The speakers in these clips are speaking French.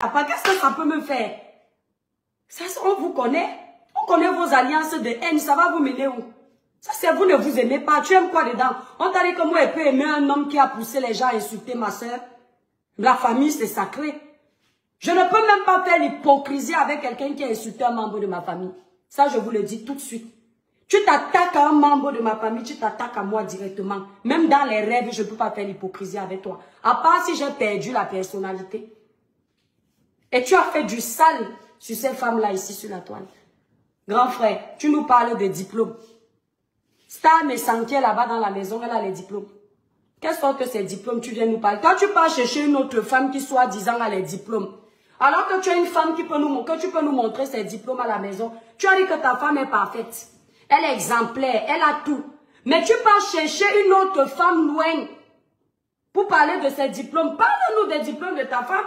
Après, qu'est-ce que ça peut me faire? Ça, on vous connaît. On connaît vos alliances de haine. Ça va vous mener où? Ça, c'est vous ne vous aimez pas. Tu aimes quoi dedans? On t'a dit que moi, je peux aimer un homme qui a poussé les gens à insulter ma soeur. La famille, c'est sacré. Je ne peux même pas faire l'hypocrisie avec quelqu'un qui a insulté un membre de ma famille. Ça, je vous le dis tout de suite. Tu t'attaques à un membre de ma famille, tu t'attaques à moi directement. Même dans les rêves, je ne peux pas faire l'hypocrisie avec toi. À part si j'ai perdu la personnalité. Et tu as fait du sale sur ces femmes-là ici sur la toile. Grand frère, tu nous parles de diplômes. Star me sentait là-bas dans la maison, elle a les diplômes. Quelle sorte de ces diplômes tu viens nous parler? Quand tu pars chercher une autre femme qui soit disant a les diplômes, alors que tu as une femme qui peut tu peux nous montrer ses diplômes à la maison, tu as dit que ta femme est parfaite. Elle est exemplaire, elle a tout. Mais tu pars chercher une autre femme loin pour parler de ses diplômes. Parle-nous des diplômes de ta femme.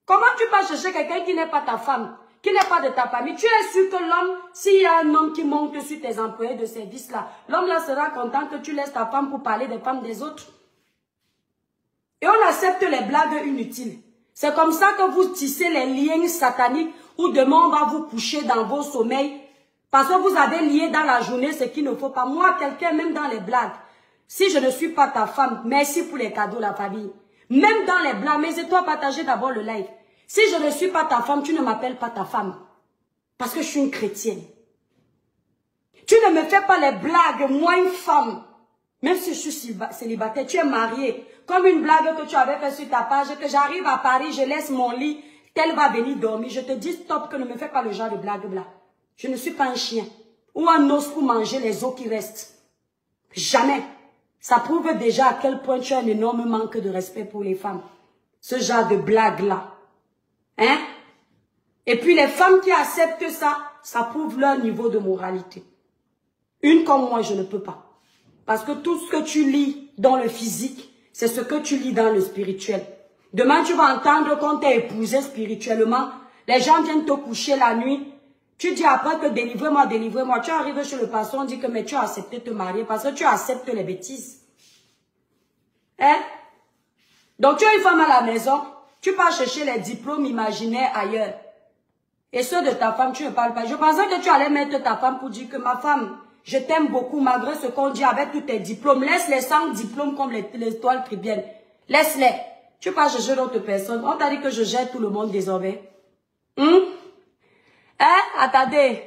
Comment tu pars chercher quelqu'un qui n'est pas ta femme, qui n'est pas de ta famille? Tu es sûr que l'homme, s'il y a un homme qui monte sur tes employés de service là, l'homme là sera content que tu laisses ta femme pour parler des femmes des autres. Et on accepte les blagues inutiles. C'est comme ça que vous tissez les liens sataniques où demain on va vous coucher dans vos sommeils. Parce que vous avez lié dans la journée ce qu'il ne faut pas. Moi, quelqu'un, même dans les blagues, si je ne suis pas ta femme, merci pour les cadeaux, la famille. Même dans les blagues, mais c'est toi partager d'abord le live. Si je ne suis pas ta femme, tu ne m'appelles pas ta femme. Parce que je suis une chrétienne. Tu ne me fais pas les blagues, moi une femme. Même si je suis célibataire, tu es mariée. Comme une blague que tu avais fait sur ta page, que j'arrive à Paris, je laisse mon lit, tel va venir dormir. Je te dis stop, que ne me fais pas le genre de blague là. Je ne suis pas un chien. Ou un os pour manger les os qui restent. Jamais. Ça prouve déjà à quel point tu as un énorme manque de respect pour les femmes. Ce genre de blague-là. Hein? Et puis les femmes qui acceptent ça, ça prouve leur niveau de moralité. Une comme moi, je ne peux pas. Parce que tout ce que tu lis dans le physique, c'est ce que tu lis dans le spirituel. Demain, tu vas entendre qu'on t'a épousé spirituellement. Les gens viennent te coucher la nuit. Tu dis après que délivrez-moi, délivrez-moi. Tu arrives chez le pasteur, on dit que mais tu as accepté de te marier parce que tu acceptes les bêtises. Hein? Donc tu as une femme à la maison, tu pars chercher les diplômes imaginaires ailleurs. Et ceux de ta femme, tu ne parles pas. Je pensais que tu allais mettre ta femme pour dire que ma femme, je t'aime beaucoup malgré ce qu'on dit avec tous tes diplômes. Laisse-les sans diplôme comme les toiles tribiennes. Laisse-les. Tu pars chercher d'autres personnes. On t'a dit que je gère tout le monde désormais. Hein? Attendez.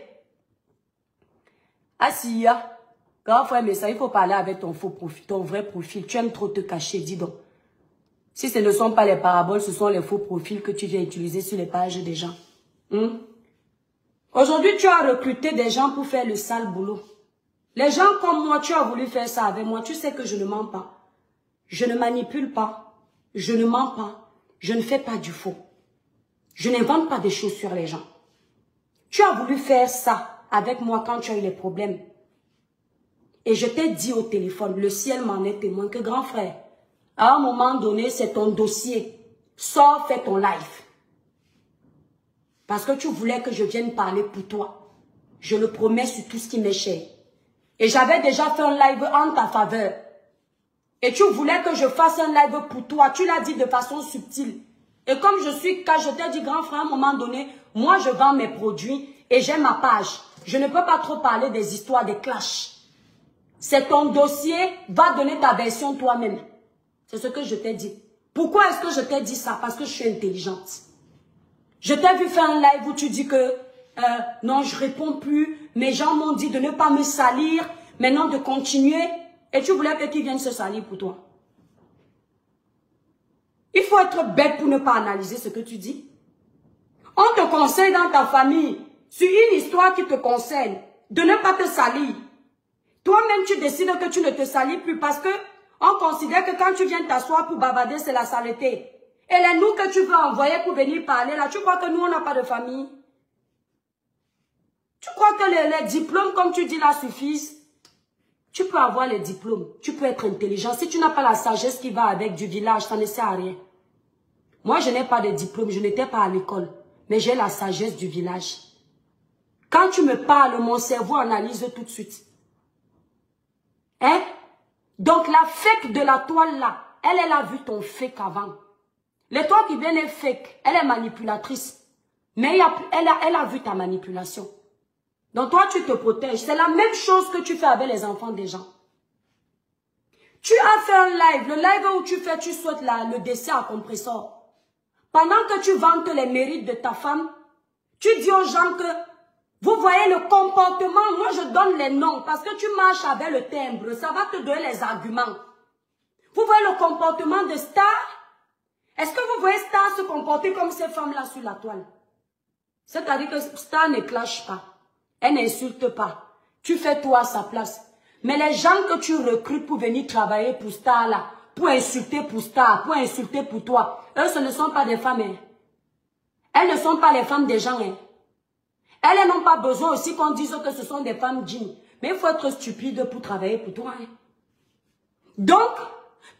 Assia. Grand frère, mais ça, il faut parler avec ton faux profil, ton vrai profil. Tu aimes trop te cacher, dis donc. Si ce ne sont pas les paraboles, ce sont les faux profils que tu viens utiliser sur les pages des gens. Aujourd'hui, tu as recruté des gens pour faire le sale boulot. Les gens comme moi, tu as voulu faire ça avec moi. Tu sais que je ne mens pas. Je ne manipule pas. Je ne mens pas. Je ne fais pas du faux. Je n'invente pas des choses sur les gens. Tu as voulu faire ça avec moi quand tu as eu les problèmes. Et je t'ai dit au téléphone, le ciel m'en est témoin, que grand frère, à un moment donné, c'est ton dossier. Sors, fais ton live. Parce que tu voulais que je vienne parler pour toi. Je le promets sur tout ce qui m'est cher. Et j'avais déjà fait un live en ta faveur. Et tu voulais que je fasse un live pour toi. Tu l'as dit de façon subtile. Et comme je suis, quand je t'ai dit grand frère, à un moment donné, moi je vends mes produits et j'ai ma page. Je ne peux pas trop parler des histoires, des clashs. C'est ton dossier, va donner ta version toi-même. C'est ce que je t'ai dit. Pourquoi est-ce que je t'ai dit ça? Parce que je suis intelligente. Je t'ai vu faire un live où tu dis que non, je réponds plus. Mes gens m'ont dit de ne pas me salir, maintenant de continuer. Et tu voulais que qui vienne se salir pour toi. Il faut être bête pour ne pas analyser ce que tu dis. On te conseille dans ta famille, sur une histoire qui te concerne, de ne pas te salir. Toi-même, tu décides que tu ne te salis plus parce que on considère que quand tu viens t'asseoir pour bavarder, c'est la saleté. Et les nous que tu veux envoyer pour venir parler là, tu crois que nous, on n'a pas de famille? Tu crois que les diplômes, comme tu dis là, suffisent? Tu peux avoir les diplômes, tu peux être intelligent. Si tu n'as pas la sagesse qui va avec du village, ça ne sert à rien. Moi, je n'ai pas de diplôme, je n'étais pas à l'école, mais j'ai la sagesse du village. Quand tu me parles, mon cerveau analyse tout de suite. Hein? Donc la fake de la toile là, elle a vu ton fake avant. L'étoile qui vient est fake. Elle est manipulatrice. Mais elle a vu ta manipulation. Donc toi, tu te protèges. C'est la même chose que tu fais avec les enfants des gens. Tu as fait un live. Le live où tu souhaites le décès à compresseur. Pendant que tu vantes les mérites de ta femme, tu dis aux gens que vous voyez le comportement. Moi, je donne les noms parce que tu marches avec le timbre. Ça va te donner les arguments. Vous voyez le comportement de Star? Est-ce que vous voyez Star se comporter comme ces femmes-là sur la toile? C'est-à-dire que Star ne clash pas. Elle n'insulte pas. Tu fais tout à sa place. Mais les gens que tu recrutes pour venir travailler pour Star là, pour insulter pour Star, pour insulter pour toi, eux ce ne sont pas des femmes. Hein. Elles ne sont pas les femmes des gens. Hein. Elles n'ont pas besoin aussi qu'on dise que ce sont des femmes dignes. Mais il faut être stupide pour travailler pour toi. Hein. Donc,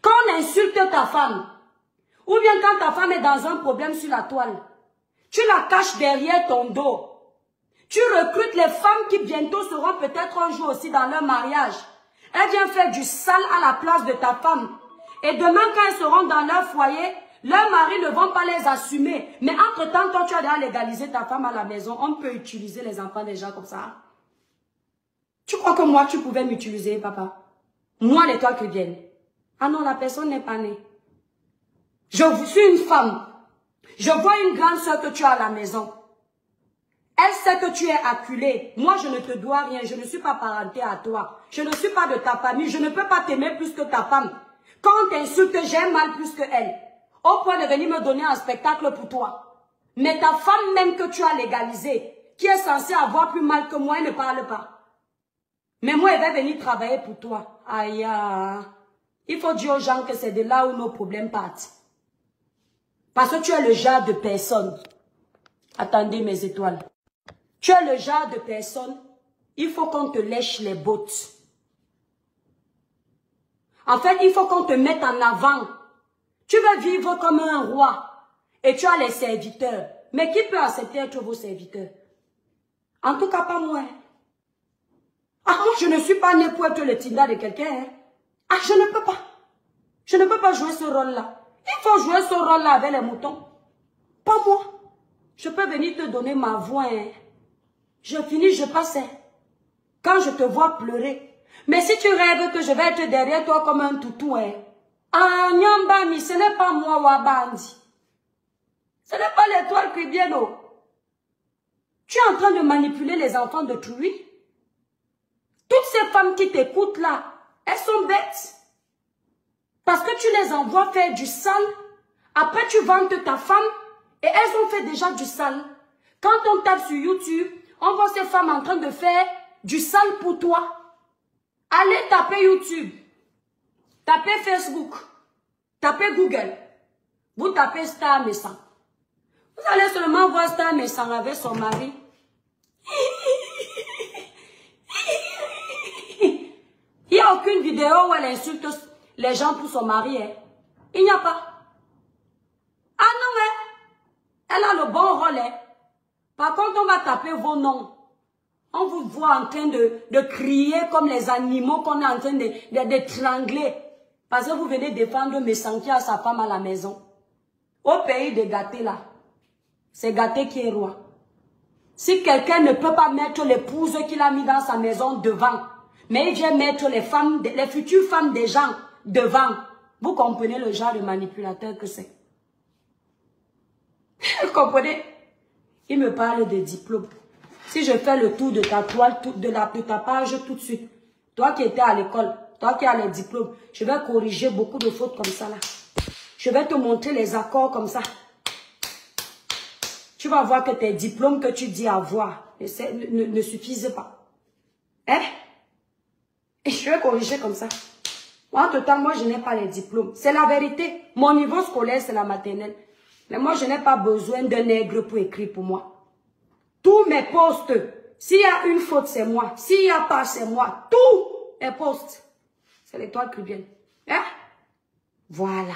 quand on insulte ta femme, ou bien quand ta femme est dans un problème sur la toile, tu la caches derrière ton dos. Tu recrutes les femmes qui bientôt seront peut-être un jour aussi dans leur mariage. Elles viennent faire du sale à la place de ta femme. Et demain, quand elles seront dans leur foyer, leurs maris ne vont pas les assumer. Mais entre-temps, toi, tu as déjà légalisé ta femme à la maison. On peut utiliser les enfants des gens comme ça. Tu crois que moi, tu pouvais m'utiliser, papa? Moi, l'étoile qui vienne. Ah non, la personne n'est pas née. Je suis une femme. Je vois une grande soeur que tu as à la maison. Elle sait que tu es acculée. Moi, je ne te dois rien. Je ne suis pas parentée à toi. Je ne suis pas de ta famille. Je ne peux pas t'aimer plus que ta femme. Quand on t'insulte, j'aime mal plus que elle. Au point de venir me donner un spectacle pour toi. Mais ta femme même que tu as légalisée, qui est censée avoir plus mal que moi, elle ne parle pas. Mais moi, elle va venir travailler pour toi. Aïe, il faut dire aux gens que c'est de là où nos problèmes partent. Parce que tu es le genre de personne. Attendez mes étoiles. Tu es le genre de personne, il faut qu'on te lèche les bottes. En fait, il faut qu'on te mette en avant. Tu veux vivre comme un roi et tu as les serviteurs. Mais qui peut accepter être vos serviteurs? En tout cas, pas moi. Ah, moi, je ne suis pas née pour être le Tinda de quelqu'un. Hein. Ah, je ne peux pas. Je ne peux pas jouer ce rôle-là. Il faut jouer ce rôle-là avec les moutons. Pas moi. Je peux venir te donner ma voix. Hein. Je finis, je passe. Quand je te vois pleurer. Mais si tu rêves que je vais être derrière toi comme un toutou, hein. Ah, Nyambami, ce n'est pas moi, Wabandi. Ce n'est pas l'étoile qui vient, non. Tu es en train de manipuler les enfants de d'autrui. Toutes ces femmes qui t'écoutent là, elles sont bêtes. Parce que tu les envoies faire du sale. Après, tu vantes ta femme. Et elles ont fait déjà du sale. Quand on tape sur YouTube, on voit ces femmes en train de faire du sale pour toi. Allez taper YouTube. Tapez Facebook. Tapez Google. Vous tapez Star Messan. Vous allez seulement voir Star Messan avec son mari. Il n'y a aucune vidéo où elle insulte les gens pour son mari. Hein. Il n'y a pas. Ah non, mais elle a le bon rôle. Hein. Par contre, on va taper vos noms. On vous voit en train de crier comme les animaux qu'on est en train d'étrangler. Parce que vous venez défendre Messan qui a sa femme à la maison. Au pays des gâtés là, c'est gâté qui est roi. Si quelqu'un ne peut pas mettre l'épouse qu'il a mis dans sa maison devant, mais il vient mettre les futures femmes des gens devant, vous comprenez le genre de manipulateur que c'est. Vous comprenez? Il me parle de diplôme. Si je fais le tour de ta toile, de ta page tout de suite, toi qui étais à l'école, toi qui as les diplômes, je vais corriger beaucoup de fautes comme ça là. Je vais te montrer les accords comme ça. Tu vas voir que tes diplômes que tu dis avoir ne suffisent pas. Hein? Et je vais corriger comme ça. En tout temps, moi, je n'ai pas les diplômes. C'est la vérité. Mon niveau scolaire, c'est la maternelle. Mais moi, je n'ai pas besoin d'un nègre pour écrire pour moi. Tous mes postes, s'il y a une faute, c'est moi. S'il n'y a pas, c'est moi. Tous mes postes, c'est l'étoile qui vient. Hein? Voilà.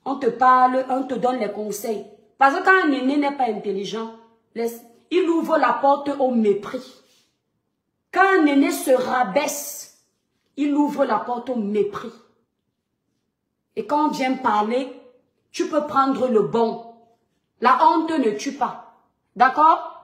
On te parle, on te donne les conseils. Parce que quand un aîné n'est pas intelligent, il ouvre la porte au mépris. Quand un aîné se rabaisse, il ouvre la porte au mépris. Et quand on vient parler, tu peux prendre le bon. La honte ne tue pas. D'accord?